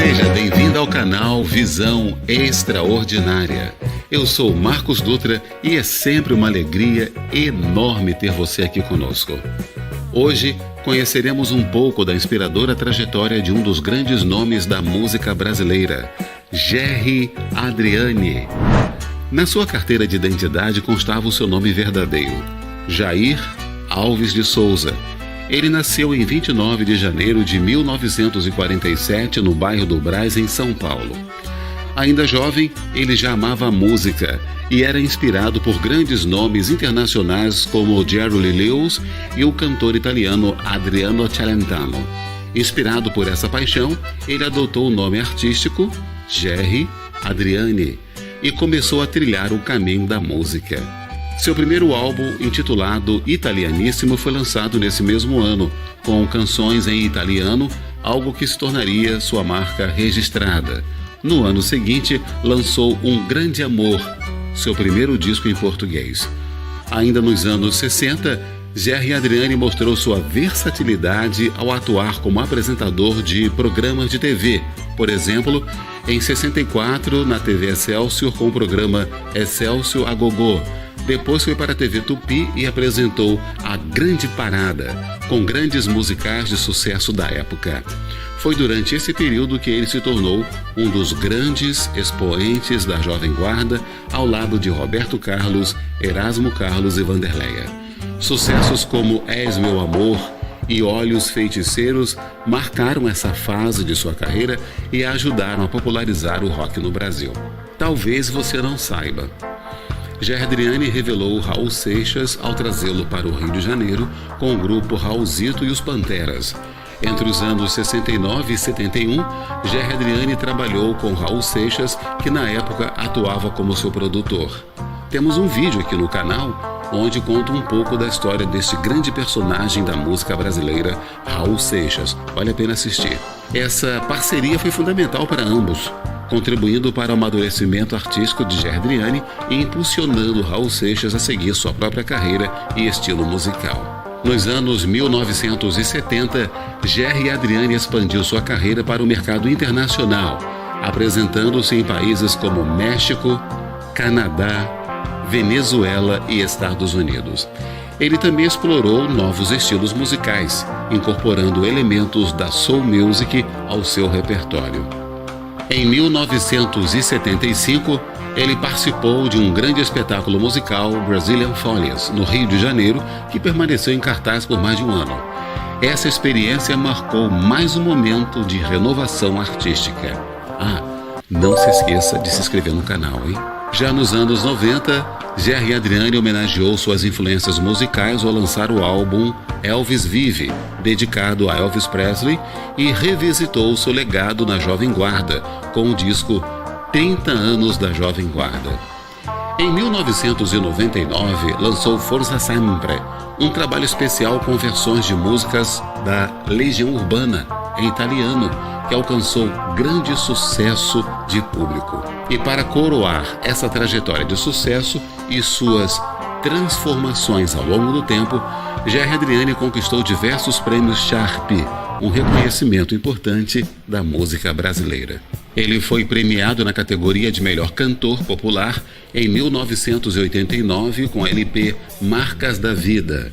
Seja bem-vindo ao canal Visão Extraordinária. Eu sou Marcos Dutra e é sempre uma alegria enorme ter você aqui conosco. Hoje conheceremos um pouco da inspiradora trajetória de um dos grandes nomes da música brasileira, Gerry Adriani. Na sua carteira de identidade constava o seu nome verdadeiro, Jair Alves de Souza. Ele nasceu em 29 de janeiro de 1947 no bairro do Brás, em São Paulo. Ainda jovem, ele já amava a música e era inspirado por grandes nomes internacionais como Jerry Lee Lewis e o cantor italiano Adriano Celentano. Inspirado por essa paixão, ele adotou o nome artístico Gerry Adriani e começou a trilhar o caminho da música. Seu primeiro álbum, intitulado Italianissimo, foi lançado nesse mesmo ano, com canções em italiano, algo que se tornaria sua marca registrada. No ano seguinte, lançou Um Grande Amor, seu primeiro disco em português. Ainda nos anos 60, Gerry Adriani mostrou sua versatilidade ao atuar como apresentador de programas de TV. Por exemplo, em 64, na TV Excelsior, com o programa Excelsior a Gogô. Depois foi para a TV Tupi e apresentou A Grande Parada, com grandes musicais de sucesso da época. Foi durante esse período que ele se tornou um dos grandes expoentes da Jovem Guarda, ao lado de Roberto Carlos, Erasmo Carlos e Vanderleia. Sucessos como És Meu Amor e Olhos Feiticeiros marcaram essa fase de sua carreira e ajudaram a popularizar o rock no Brasil. Talvez você não saiba. Gerry Adriani revelou Raul Seixas ao trazê-lo para o Rio de Janeiro com o grupo Raulzito e os Panteras. Entre os anos 69 e 71, Gerry Adriani trabalhou com Raul Seixas, que na época atuava como seu produtor. Temos um vídeo aqui no canal onde conta um pouco da história deste grande personagem da música brasileira, Raul Seixas. Vale a pena assistir. Essa parceria foi fundamental para ambos, contribuindo para o amadurecimento artístico de Gerry Adriani e impulsionando Raul Seixas a seguir sua própria carreira e estilo musical. Nos anos 1970, Gerry Adriani expandiu sua carreira para o mercado internacional, apresentando-se em países como México, Canadá, Venezuela e Estados Unidos. Ele também explorou novos estilos musicais, incorporando elementos da soul music ao seu repertório. Em 1975, ele participou de um grande espetáculo musical, Brazilian Follies, no Rio de Janeiro, que permaneceu em cartaz por mais de um ano. Essa experiência marcou mais um momento de renovação artística. Não se esqueça de se inscrever no canal, hein? Já nos anos 90, Gerry Adriani homenageou suas influências musicais ao lançar o álbum Elvis Vive, dedicado a Elvis Presley, e revisitou seu legado na Jovem Guarda, com o disco 30 anos da Jovem Guarda. Em 1999, lançou Forza Sempre, um trabalho especial com versões de músicas da Legião Urbana, em italiano, que alcançou grande sucesso de público. E para coroar essa trajetória de sucesso e suas transformações ao longo do tempo, Gerry Adriani conquistou diversos prêmios Sharp, um reconhecimento importante da música brasileira. Ele foi premiado na categoria de melhor cantor popular em 1989 com a LP Marcas da Vida,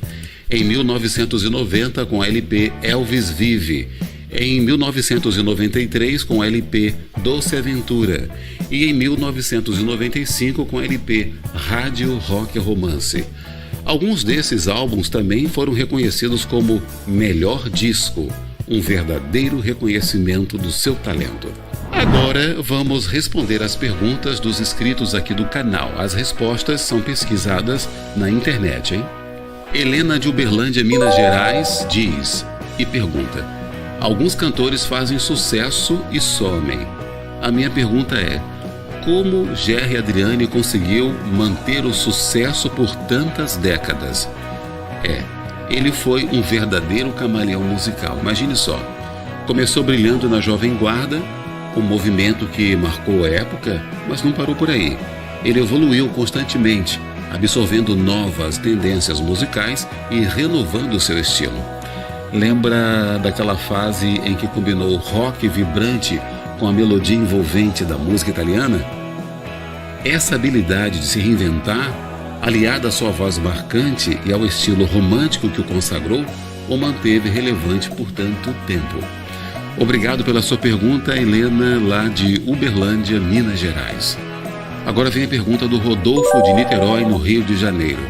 em 1990 com a LP Elvis Vive, em 1993 com a LP Doce Aventura e em 1995 com a LP Rádio Rock Romance. Alguns desses álbuns também foram reconhecidos como Melhor Disco, um verdadeiro reconhecimento do seu talento. Agora vamos responder as perguntas dos inscritos aqui do canal. As respostas são pesquisadas na internet, hein? Helena de Uberlândia, Minas Gerais, diz e pergunta: alguns cantores fazem sucesso e somem. A minha pergunta é: como Gerry Adriani conseguiu manter o sucesso por tantas décadas? Ele foi um verdadeiro camaleão musical. Imagine só, começou brilhando na Jovem Guarda, um movimento que marcou a época, mas não parou por aí. Ele evoluiu constantemente, absorvendo novas tendências musicais e renovando seu estilo. Lembra daquela fase em que combinou rock vibrante com a melodia envolvente da música italiana? Essa habilidade de se reinventar, aliada à sua voz marcante e ao estilo romântico que o consagrou, o manteve relevante por tanto tempo. Obrigado pela sua pergunta, Helena, lá de Uberlândia, Minas Gerais. Agora vem a pergunta do Rodolfo de Niterói, no Rio de Janeiro.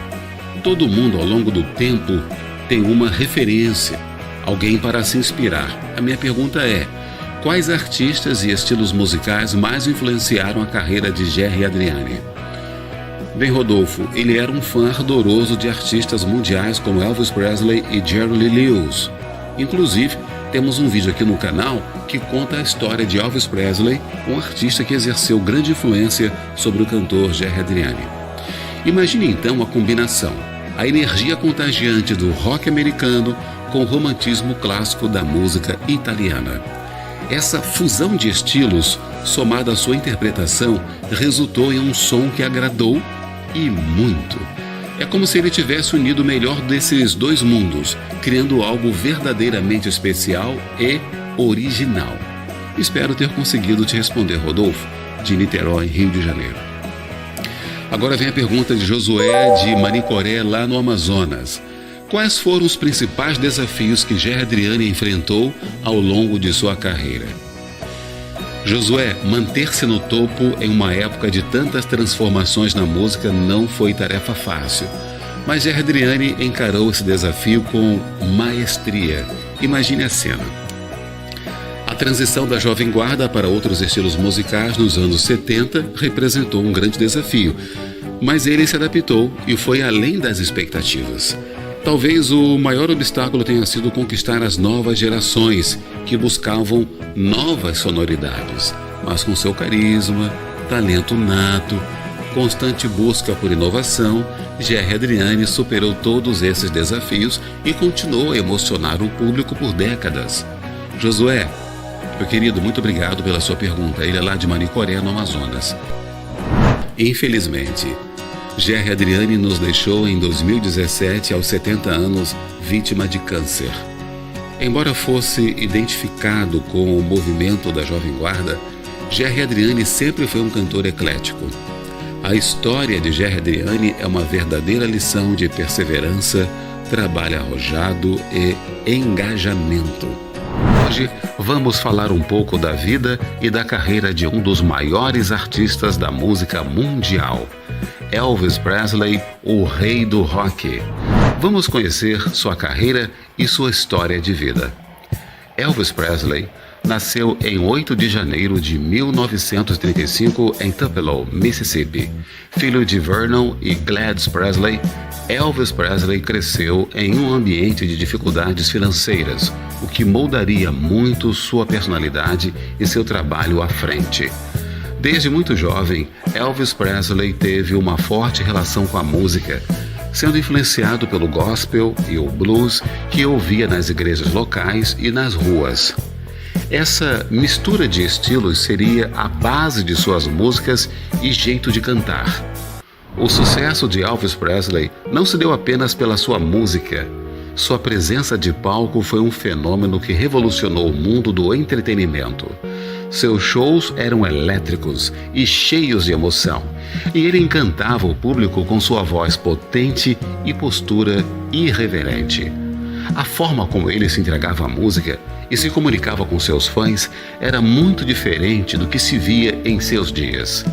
Todo mundo, ao longo do tempo, tem uma referência, alguém para se inspirar. A minha pergunta é: quais artistas e estilos musicais mais influenciaram a carreira de Gerry Adriani? Bem, Rodolfo, ele era um fã ardoroso de artistas mundiais como Elvis Presley e Jerry Lee Lewis. Inclusive, temos um vídeo aqui no canal que conta a história de Elvis Presley, um artista que exerceu grande influência sobre o cantor Gerry Adriani. Imagine então a combinação, a energia contagiante do rock americano com o romantismo clássico da música italiana. Essa fusão de estilos, somada à sua interpretação, resultou em um som que agradou e muito. É como se ele tivesse unido o melhor desses dois mundos, criando algo verdadeiramente especial e original. Espero ter conseguido te responder, Rodolfo, de Niterói, Rio de Janeiro. Agora vem a pergunta de Josué de Manicoré, lá no Amazonas. Quais foram os principais desafios que Gerry Adriani enfrentou ao longo de sua carreira? Josué, manter-se no topo em uma época de tantas transformações na música não foi tarefa fácil. Mas Gerry Adriani encarou esse desafio com maestria. Imagine a cena. A transição da Jovem Guarda para outros estilos musicais nos anos 70 representou um grande desafio, mas ele se adaptou e foi além das expectativas. Talvez o maior obstáculo tenha sido conquistar as novas gerações que buscavam novas sonoridades, mas com seu carisma, talento nato, constante busca por inovação, Gerry Adriani superou todos esses desafios e continuou a emocionar o público por décadas. Josué, meu querido, muito obrigado pela sua pergunta. Ele é lá de Manicoré, no Amazonas. Infelizmente, Gerry Adriani nos deixou em 2017, aos 70 anos, vítima de câncer. Embora fosse identificado com o movimento da Jovem Guarda, Gerry Adriani sempre foi um cantor eclético. A história de Gerry Adriani é uma verdadeira lição de perseverança, trabalho arrojado e engajamento. Hoje vamos falar um pouco da vida e da carreira de um dos maiores artistas da música mundial, Elvis Presley, o rei do rock. Vamos conhecer sua carreira e sua história de vida. Elvis Presley nasceu em 8 de janeiro de 1935 em Tupelo, Mississippi. Filho de Vernon e Gladys Presley, Elvis Presley cresceu em um ambiente de dificuldades financeiras, o que moldaria muito sua personalidade e seu trabalho à frente. Desde muito jovem, Elvis Presley teve uma forte relação com a música, sendo influenciado pelo gospel e o blues que ouvia nas igrejas locais e nas ruas. Essa mistura de estilos seria a base de suas músicas e jeito de cantar. O sucesso de Elvis Presley não se deu apenas pela sua música. Sua presença de palco foi um fenômeno que revolucionou o mundo do entretenimento. Seus shows eram elétricos e cheios de emoção, e ele encantava o público com sua voz potente e postura irreverente. A forma como ele se entregava à música e se comunicava com seus fãs era muito diferente do que se via em seus dias.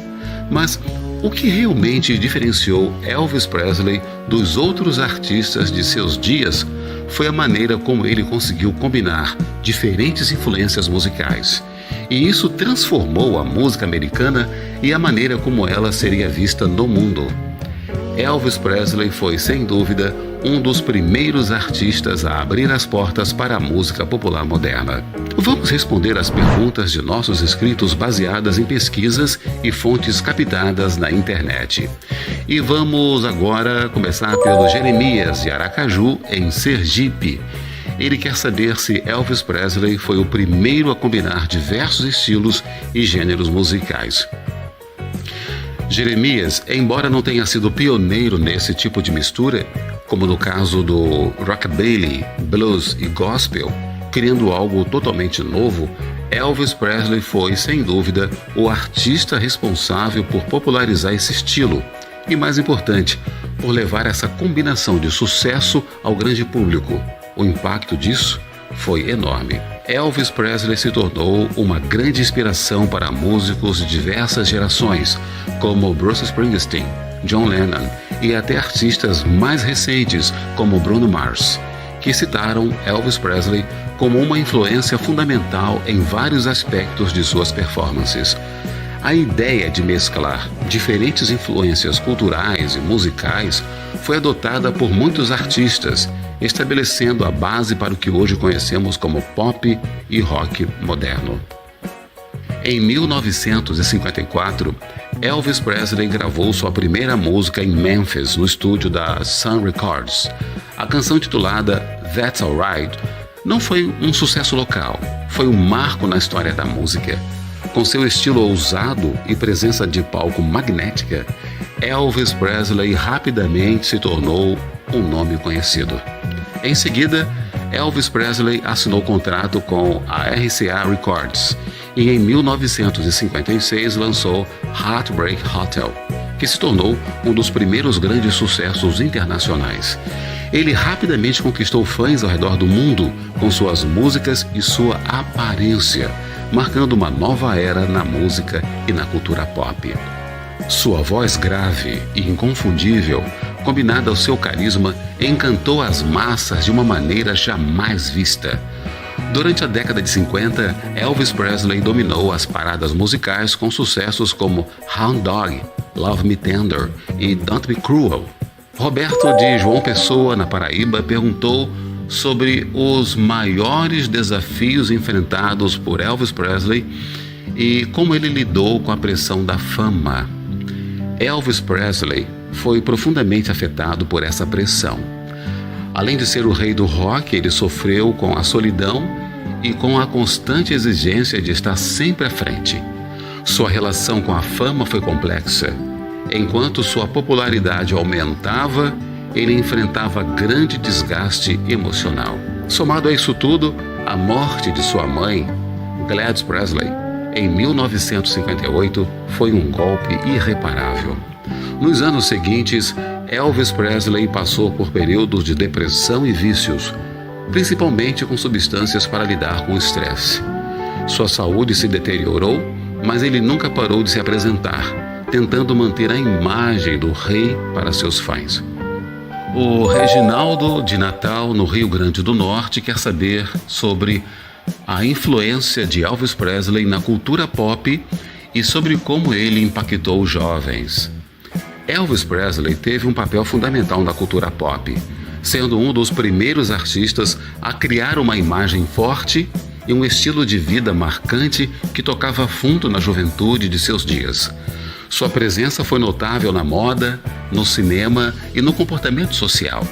Mas o que realmente diferenciou Elvis Presley dos outros artistas de seus dias foi a maneira como ele conseguiu combinar diferentes influências musicais. E isso transformou a música americana e a maneira como ela seria vista no mundo. Elvis Presley foi, sem dúvida, um dos primeiros artistas a abrir as portas para a música popular moderna. Vamos responder às perguntas de nossos inscritos baseadas em pesquisas e fontes captadas na internet. E vamos agora começar pelo Jeremias, de Aracaju, em Sergipe. Ele quer saber se Elvis Presley foi o primeiro a combinar diversos estilos e gêneros musicais. Jeremias, embora não tenha sido pioneiro nesse tipo de mistura, como no caso do rockabilly, blues e gospel, criando algo totalmente novo, Elvis Presley foi, sem dúvida, o artista responsável por popularizar esse estilo e, mais importante, por levar essa combinação de sucesso ao grande público. O impacto disso foi enorme. Elvis Presley se tornou uma grande inspiração para músicos de diversas gerações, como Bruce Springsteen, John Lennon e até artistas mais recentes, como Bruno Mars, que citaram Elvis Presley como uma influência fundamental em vários aspectos de suas performances. A ideia de mesclar diferentes influências culturais e musicais foi adotada por muitos artistas, estabelecendo a base para o que hoje conhecemos como pop e rock moderno. Em 1954, Elvis Presley gravou sua primeira música em Memphis, no estúdio da Sun Records. A canção titulada That's Alright não foi um sucesso local, foi um marco na história da música. Com seu estilo ousado e presença de palco magnética, Elvis Presley rapidamente se tornou um nome conhecido. Em seguida, Elvis Presley assinou contrato com a RCA Records e em 1956 lançou Heartbreak Hotel, que se tornou um dos primeiros grandes sucessos internacionais. Ele rapidamente conquistou fãs ao redor do mundo com suas músicas e sua aparência, marcando uma nova era na música e na cultura pop. Sua voz grave e inconfundível, combinada ao seu carisma, encantou as massas de uma maneira jamais vista. Durante a década de 50, Elvis Presley dominou as paradas musicais com sucessos como Hound Dog, Love Me Tender e Don't Be Cruel. Roberto de João Pessoa, na Paraíba, perguntou sobre os maiores desafios enfrentados por Elvis Presley e como ele lidou com a pressão da fama. Elvis Presley foi profundamente afetado por essa pressão. Além de ser o rei do rock, ele sofreu com a solidão e com a constante exigência de estar sempre à frente. Sua relação com a fama foi complexa. Enquanto sua popularidade aumentava, ele enfrentava grande desgaste emocional. Somado a isso tudo, a morte de sua mãe, Gladys Presley, em 1958, foi um golpe irreparável. Nos anos seguintes, Elvis Presley passou por períodos de depressão e vícios, principalmente com substâncias para lidar com o estresse. Sua saúde se deteriorou, mas ele nunca parou de se apresentar, tentando manter a imagem do rei para seus fãs. O Reginaldo de Natal, no Rio Grande do Norte, quer saber sobre a influência de Elvis Presley na cultura pop e sobre como ele impactou os jovens. Elvis Presley teve um papel fundamental na cultura pop, sendo um dos primeiros artistas a criar uma imagem forte e um estilo de vida marcante que tocava fundo na juventude de seus dias. Sua presença foi notável na moda, no cinema e no comportamento social.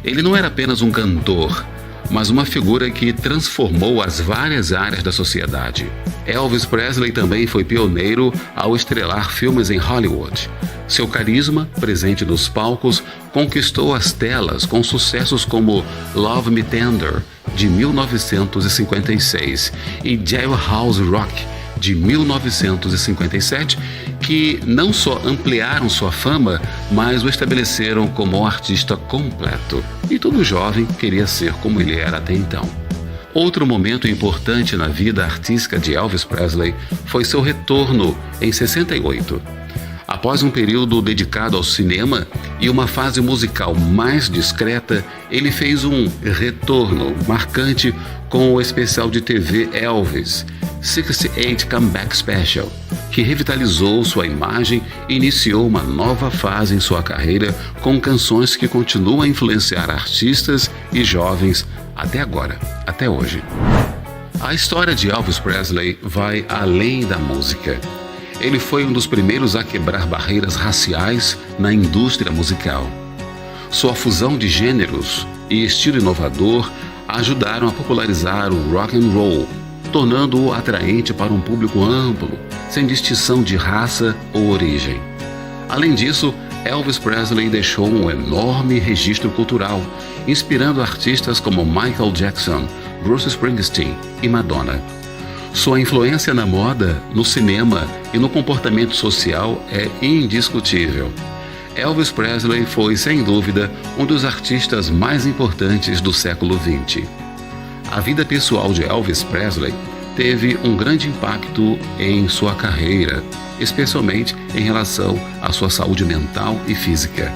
Ele não era apenas um cantor, mas uma figura que transformou as várias áreas da sociedade. Elvis Presley também foi pioneiro ao estrelar filmes em Hollywood. Seu carisma, presente nos palcos, conquistou as telas com sucessos como Love Me Tender, de 1956, e Jailhouse Rock, de 1957, que não só ampliaram sua fama, mas o estabeleceram como um artista completo. E todo jovem queria ser como ele era até então. Outro momento importante na vida artística de Elvis Presley foi seu retorno em 68. Após um período dedicado ao cinema e uma fase musical mais discreta, ele fez um retorno marcante com o especial de TV Elvis, 68 Comeback Special, que revitalizou sua imagem e iniciou uma nova fase em sua carreira com canções que continuam a influenciar artistas e jovens até agora, até hoje. A história de Elvis Presley vai além da música. Ele foi um dos primeiros a quebrar barreiras raciais na indústria musical. Sua fusão de gêneros e estilo inovador ajudaram a popularizar o rock and roll, tornando-o atraente para um público amplo, sem distinção de raça ou origem. Além disso, Elvis Presley deixou um enorme registro cultural, inspirando artistas como Michael Jackson, Bruce Springsteen e Madonna. Sua influência na moda, no cinema e no comportamento social é indiscutível. Elvis Presley foi, sem dúvida, um dos artistas mais importantes do século XX. A vida pessoal de Elvis Presley teve um grande impacto em sua carreira, especialmente em relação à sua saúde mental e física.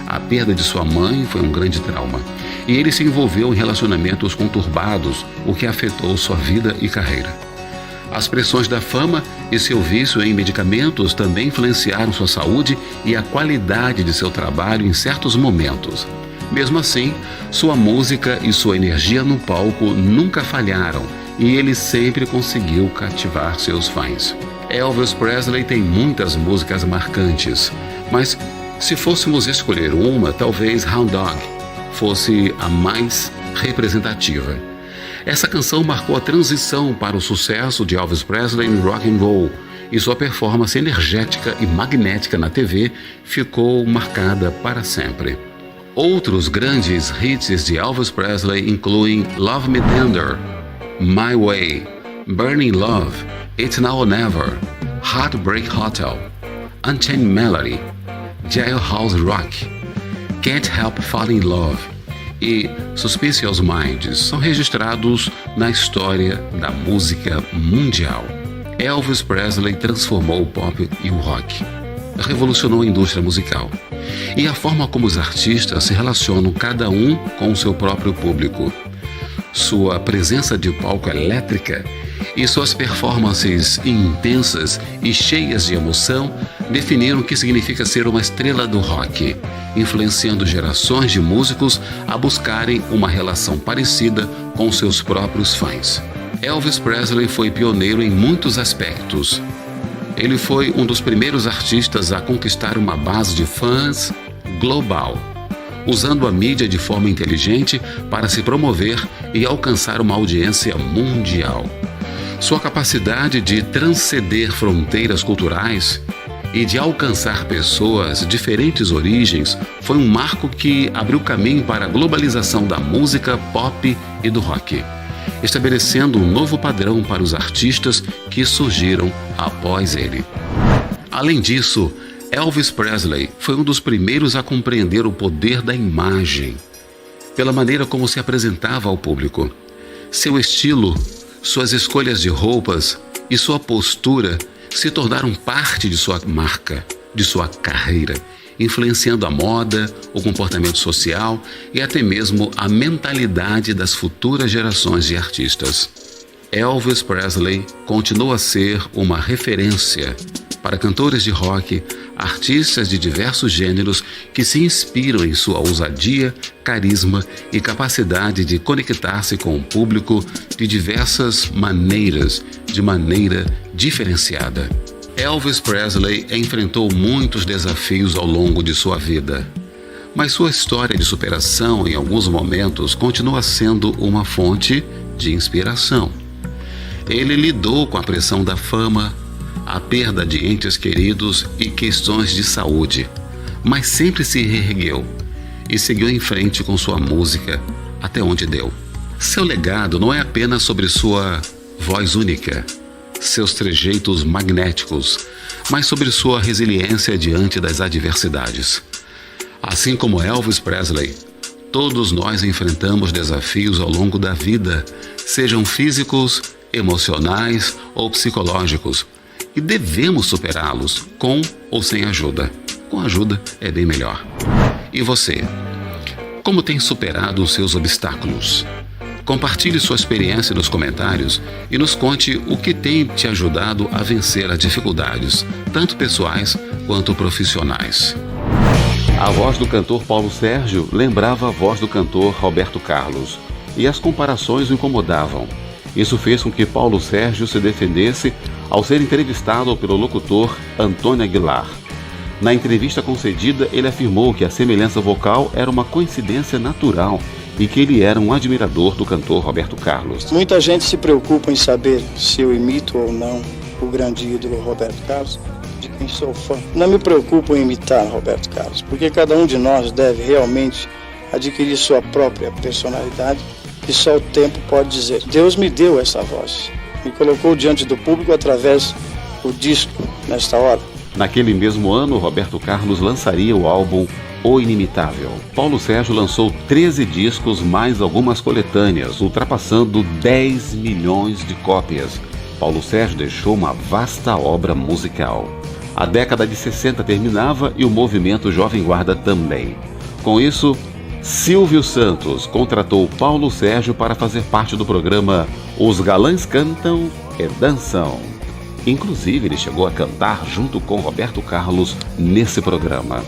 A perda de sua mãe foi um grande trauma, e ele se envolveu em relacionamentos conturbados, o que afetou sua vida e carreira. As pressões da fama e seu vício em medicamentos também influenciaram sua saúde e a qualidade de seu trabalho em certos momentos. Mesmo assim, sua música e sua energia no palco nunca falharam e ele sempre conseguiu cativar seus fãs. Elvis Presley tem muitas músicas marcantes, mas se fôssemos escolher uma, talvez Hound Dog fosse a mais representativa. Essa canção marcou a transição para o sucesso de Elvis Presley em rock and roll, e sua performance energética e magnética na TV ficou marcada para sempre. Outros grandes hits de Elvis Presley incluem Love Me Tender, My Way, Burning Love, It's Now or Never, Heartbreak Hotel, Unchained Melody, Jailhouse Rock, Can't Help Falling in Love e Suspicious Minds são registrados na história da música mundial. Elvis Presley transformou o pop e o rock, revolucionou a indústria musical e a forma como os artistas se relacionam cada um com o seu próprio público. Sua presença de palco elétrica e suas performances intensas e cheias de emoção definiram o que significa ser uma estrela do rock, influenciando gerações de músicos a buscarem uma relação parecida com seus próprios fãs. Elvis Presley foi pioneiro em muitos aspectos. Ele foi um dos primeiros artistas a conquistar uma base de fãs global, usando a mídia de forma inteligente para se promover e alcançar uma audiência mundial. Sua capacidade de transcender fronteiras culturais e de alcançar pessoas de diferentes origens foi um marco que abriu caminho para a globalização da música pop e do rock, estabelecendo um novo padrão para os artistas que surgiram após ele. Além disso, Elvis Presley foi um dos primeiros a compreender o poder da imagem, pela maneira como se apresentava ao público. Seu estilo, suas escolhas de roupas e sua postura se tornaram parte de sua marca, de sua carreira, influenciando a moda, o comportamento social e até mesmo a mentalidade das futuras gerações de artistas. Elvis Presley continua a ser uma referência para cantores de rock, artistas de diversos gêneros que se inspiram em sua ousadia, carisma e capacidade de conectar-se com o público de diversas maneiras, de maneira diferenciada. Elvis Presley enfrentou muitos desafios ao longo de sua vida, mas sua história de superação em alguns momentos continua sendo uma fonte de inspiração. Ele lidou com a pressão da fama, a perda de entes queridos e questões de saúde, mas sempre se reergueu e seguiu em frente com sua música até onde deu. Seu legado não é apenas sobre sua voz única, seus trejeitos magnéticos, mas sobre sua resiliência diante das adversidades. Assim como Elvis Presley, todos nós enfrentamos desafios ao longo da vida, sejam físicos, emocionais ou psicológicos, e devemos superá-los com ou sem ajuda. Com ajuda é bem melhor. E você? Como tem superado os seus obstáculos? Compartilhe sua experiência nos comentários e nos conte o que tem te ajudado a vencer as dificuldades, tanto pessoais quanto profissionais. A voz do cantor Paulo Sérgio lembrava a voz do cantor Roberto Carlos, e as comparações o incomodavam. Isso fez com que Paulo Sérgio se defendesse ao ser entrevistado pelo locutor Antônio Aguilar. Na entrevista concedida, ele afirmou que a semelhança vocal era uma coincidência natural e que ele era um admirador do cantor Roberto Carlos. Muita gente se preocupa em saber se eu imito ou não o grande ídolo Roberto Carlos, de quem sou fã. Não me preocupo em imitar Roberto Carlos, porque cada um de nós deve realmente adquirir sua própria personalidade, e só o tempo pode dizer. Deus me deu essa voz, me colocou diante do público através do disco nesta hora. Naquele mesmo ano, Roberto Carlos lançaria o álbum O Inimitável. Paulo Sérgio lançou 13 discos mais algumas coletâneas, ultrapassando 10 milhões de cópias. Paulo Sérgio deixou uma vasta obra musical. A década de 60 terminava e o movimento Jovem Guarda também. Com isso, Silvio Santos contratou Paulo Sérgio para fazer parte do programa Os Galãs Cantam e Dançam. Inclusive, ele chegou a cantar junto com Roberto Carlos nesse programa.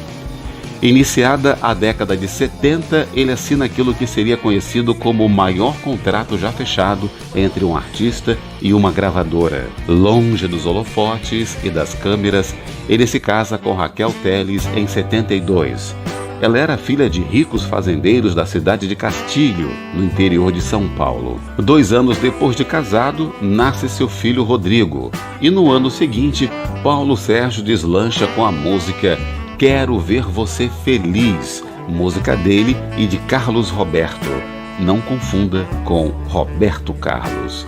Iniciada a década de 70, ele assina aquilo que seria conhecido como o maior contrato já fechado entre um artista e uma gravadora. Longe dos holofotes e das câmeras, ele se casa com Raquel Telles em 72. Ela era filha de ricos fazendeiros da cidade de Castilho, no interior de São Paulo. 2 anos depois de casado, nasce seu filho Rodrigo. E no ano seguinte, Paulo Sérgio deslancha com a música Quero Ver Você Feliz, música dele e de Carlos Roberto. Não confunda com Roberto Carlos.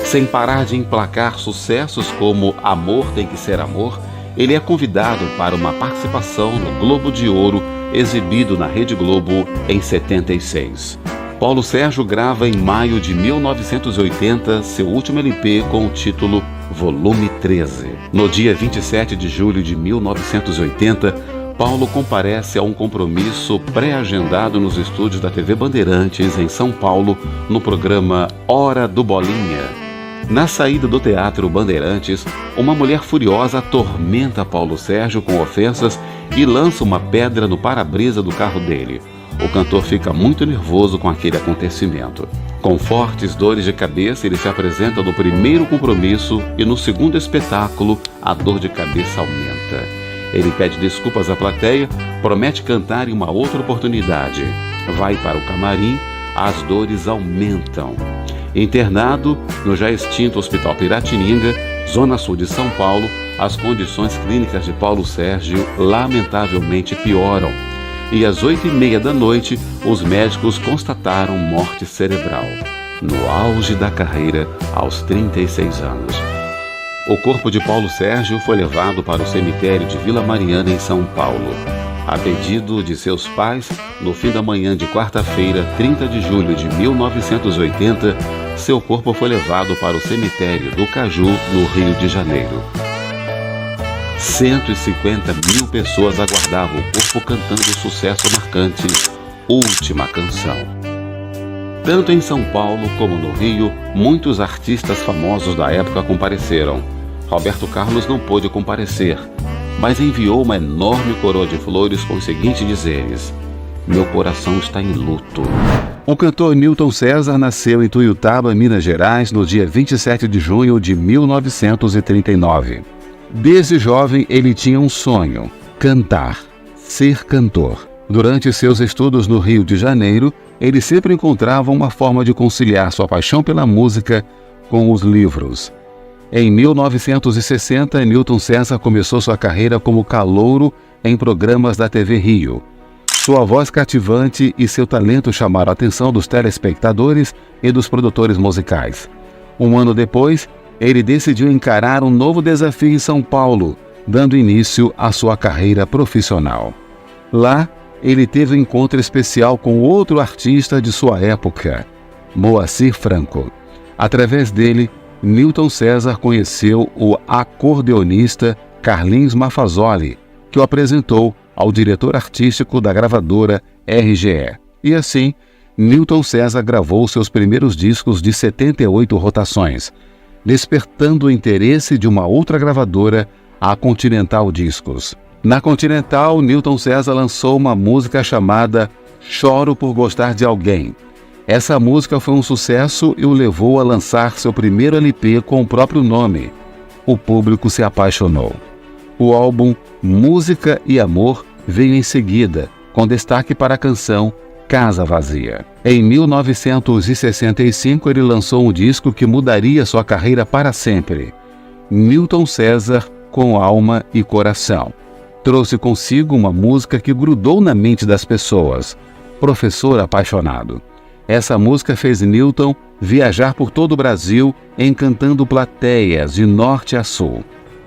Sem parar de emplacar sucessos como Amor Tem Que Ser Amor, ele é convidado para uma participação no Globo de Ouro, exibido na Rede Globo em 76. Paulo Sérgio grava em maio de 1980 seu último LP com o título Volume 13. No dia 27 de julho de 1980, Paulo comparece a um compromisso pré-agendado nos estúdios da TV Bandeirantes, em São Paulo, no programa Hora do Bolinha. Na saída do Teatro Bandeirantes, uma mulher furiosa atormenta Paulo Sérgio com ofensas e lança uma pedra no para-brisa do carro dele. O cantor fica muito nervoso com aquele acontecimento. Com fortes dores de cabeça, ele se apresenta no primeiro compromisso e no segundo espetáculo, a dor de cabeça aumenta. Ele pede desculpas à plateia, promete cantar em uma outra oportunidade. Vai para o camarim, as dores aumentam. Internado no já extinto Hospital Piratininga, zona sul de São Paulo, as condições clínicas de Paulo Sérgio lamentavelmente pioram. E às 8h30 da noite, os médicos constataram morte cerebral, no auge da carreira, aos 36 anos. O corpo de Paulo Sérgio foi levado para o cemitério de Vila Mariana, em São Paulo. A pedido de seus pais, no fim da manhã de quarta-feira, 30 de julho de 1980, seu corpo foi levado para o cemitério do Caju, no Rio de Janeiro. 150 mil pessoas aguardavam o corpo cantando o sucesso marcante Última Canção. Tanto em São Paulo como no Rio, muitos artistas famosos da época compareceram. Roberto Carlos não pôde comparecer, mas enviou uma enorme coroa de flores com os seguintes dizeres: meu coração está em luto. O cantor Newton César nasceu em Tuiutaba, Minas Gerais, no dia 27 de junho de 1939. Desde jovem, ele tinha um sonho: cantar, ser cantor. Durante seus estudos no Rio de Janeiro, ele sempre encontrava uma forma de conciliar sua paixão pela música com os livros. Em 1960, Newton César começou sua carreira como calouro em programas da TV Rio. Sua voz cativante e seu talento chamaram a atenção dos telespectadores e dos produtores musicais. Um ano depois, ele decidiu encarar um novo desafio em São Paulo, dando início à sua carreira profissional. Lá, ele teve um encontro especial com outro artista de sua época, Moacir Franco. Através dele, Newton César conheceu o acordeonista Carlinhos Maffazoli, que o apresentou ao diretor artístico da gravadora RGE. E assim, Newton César gravou seus primeiros discos de 78 rotações, despertando o interesse de uma outra gravadora, a Continental Discos. Na Continental, Newton César lançou uma música chamada Choro por Gostar de Alguém. Essa música foi um sucesso e o levou a lançar seu primeiro LP com o próprio nome. O público se apaixonou. O álbum Música e Amor veio em seguida, com destaque para a canção Casa Vazia. Em 1965, ele lançou um disco que mudaria sua carreira para sempre, Newton César com Alma e Coração. Trouxe consigo uma música que grudou na mente das pessoas, Professor Apaixonado. Essa música fez Newton viajar por todo o Brasil, encantando plateias de norte a sul.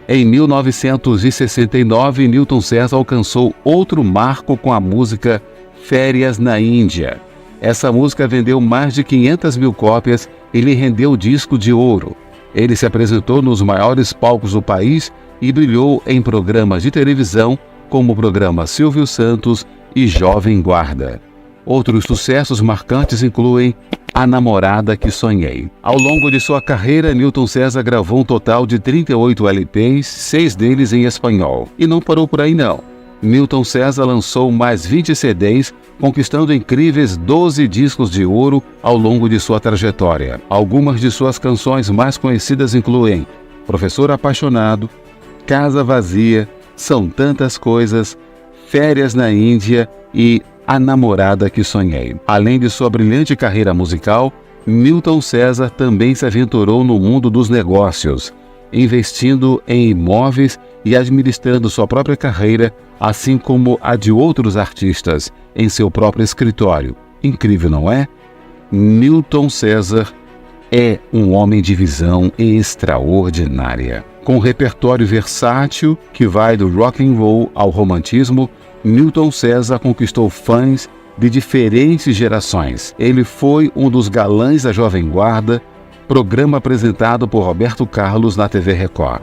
Em 1969, Newton César alcançou outro marco com a música Férias na Índia. Essa música vendeu mais de 500 mil cópias e lhe rendeu o disco de ouro. Ele se apresentou nos maiores palcos do país e brilhou em programas de televisão como o programa Silvio Santos e Jovem Guarda. Outros sucessos marcantes incluem A Namorada que Sonhei. Ao longo de sua carreira, Newton César gravou um total de 38 LPs, 6 deles em espanhol. E não parou por aí não. Newton César lançou mais 20 CDs, conquistando incríveis 12 discos de ouro ao longo de sua trajetória. Algumas de suas canções mais conhecidas incluem Professor Apaixonado, Casa Vazia, São Tantas Coisas, Férias na Índia e A Namorada que Sonhei. Além de sua brilhante carreira musical, Newton César também se aventurou no mundo dos negócios, investindo em imóveis e administrando sua própria carreira, assim como a de outros artistas, em seu próprio escritório. Incrível, não é? Newton César é um homem de visão extraordinária. Com um repertório versátil que vai do rock and roll ao romantismo, Newton César conquistou fãs de diferentes gerações. Ele foi um dos galãs da Jovem Guarda, programa apresentado por Roberto Carlos na TV Record.